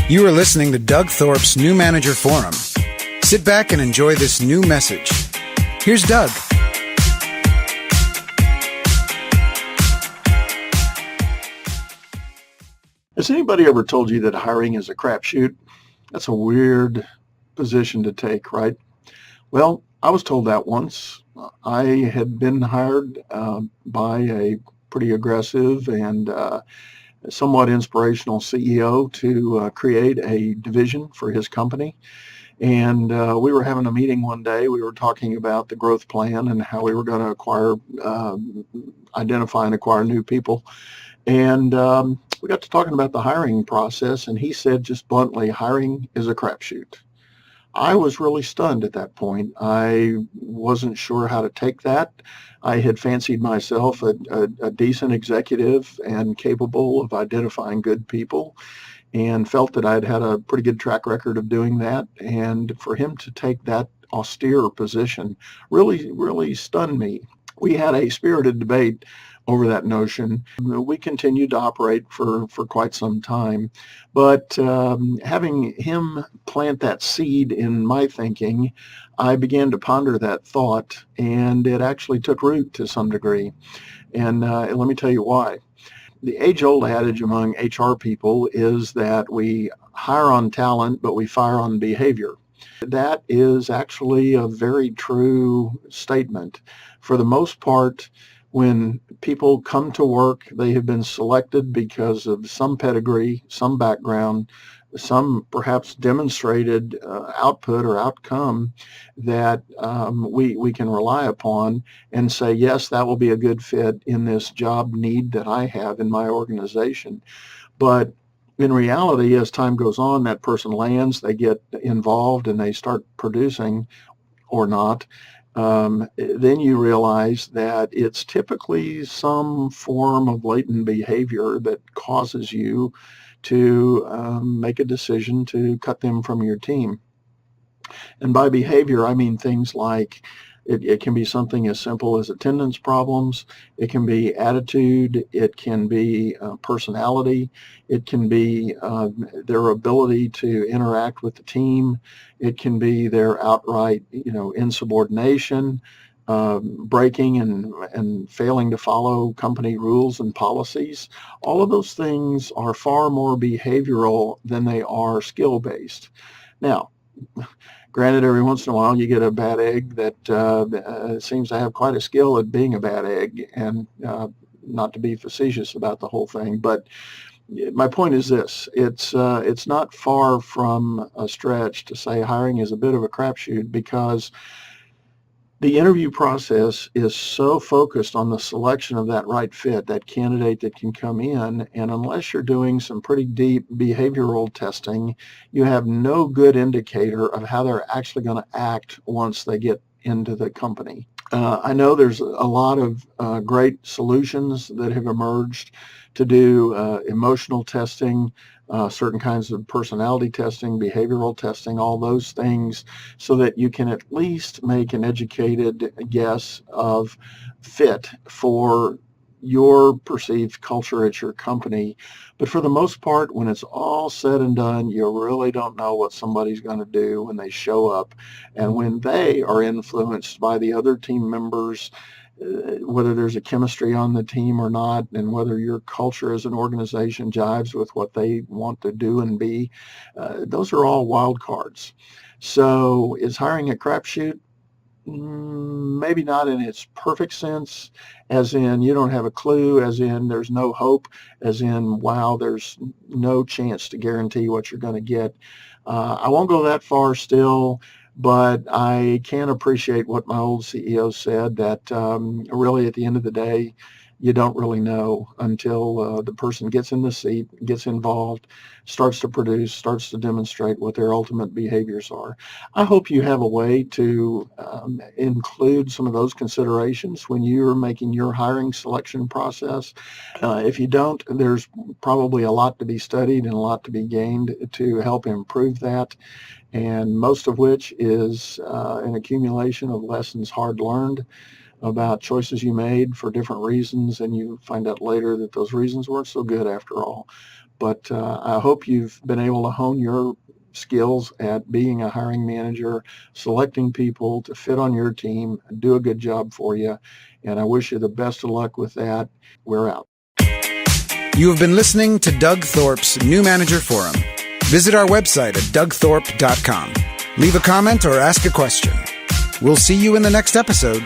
You are listening to Doug Thorpe's New Manager Forum. Sit back and enjoy this new message. Here's Doug. Has anybody ever told you that hiring is a crapshoot? That's a weird position to take, right? Well, I was told that once. I had been hired by a pretty aggressive and somewhat inspirational CEO to create a division for his company. And we were having a meeting one day. We were talking about the growth plan and how we were going to identify and acquire new people. And we got to talking about the hiring process, and he said just bluntly, hiring is a crapshoot. I was really stunned at that point. I wasn't sure how to take that. I had fancied myself a decent executive and capable of identifying good people, and felt that I'd had a pretty good track record of doing that. And for him to take that austere position really stunned me. We had a spirited debate over that notion. We continued to operate for quite some time, but having him plant that seed in my thinking, I began to ponder that thought, and it actually took root to some degree. And let me tell you why. The age-old adage among HR people is that we hire on talent, but we fire on behavior. That is actually a very true statement. For the most part, when people come to work, they have been selected because of some pedigree, some background, some perhaps demonstrated output or outcome that we can rely upon and say, yes, that will be a good fit in this job need that I have in my organization. But in reality, as time goes on, that person lands, they get involved, and they start producing or not. Then you realize that it's typically some form of latent behavior that causes you to make a decision to cut them from your team. And by behavior, I mean things like it can be something as simple as attendance problems. It can be attitude. It can be personality. It can be their ability to interact with the team. It can be their outright, insubordination, breaking and failing to follow company rules and policies. All of those things are far more behavioral than they are skill-based. Now, granted, every once in a while you get a bad egg that seems to have quite a skill at being a bad egg, and not to be facetious about the whole thing, but my point is this: it's not far from a stretch to say hiring is a bit of a crapshoot, because the interview process is so focused on the selection of that right fit, that candidate that can come in, and unless you're doing some pretty deep behavioral testing, you have no good indicator of how they're actually going to act once they get into the company. I know there's a lot of great solutions that have emerged to do emotional testing, certain kinds of personality testing, behavioral testing, all those things, so that you can at least make an educated guess of fit for your perceived culture at your company. But for the most part, when it's all said and done, you really don't know what somebody's going to do when they show up, and when they are influenced by the other team members, whether there's a chemistry on the team or not, and whether your culture as an organization jives with what they want to do and be. Those are all wild cards. So is hiring a crapshoot? Maybe not in its perfect sense, as in you don't have a clue, as in there's no hope, as in, wow, there's no chance to guarantee what you're going to get. I won't go that far still, but I can appreciate what my old CEO said, that really at the end of the day, you don't really know until the person gets in the seat, gets involved, starts to produce, starts to demonstrate what their ultimate behaviors are. I hope you have a way to include some of those considerations when you're making your hiring selection process. If you don't, there's probably a lot to be studied and a lot to be gained to help improve that, and most of which is an accumulation of lessons hard learned about choices you made for different reasons, and you find out later that those reasons weren't so good after all. But I hope you've been able to hone your skills at being a hiring manager, selecting people to fit on your team and do a good job for you. And I wish you the best of luck with that. We're out. You have been listening to Doug Thorpe's New Manager Forum. Visit our website at dougthorpe.com. Leave a comment or ask a question. We'll see you in the next episode.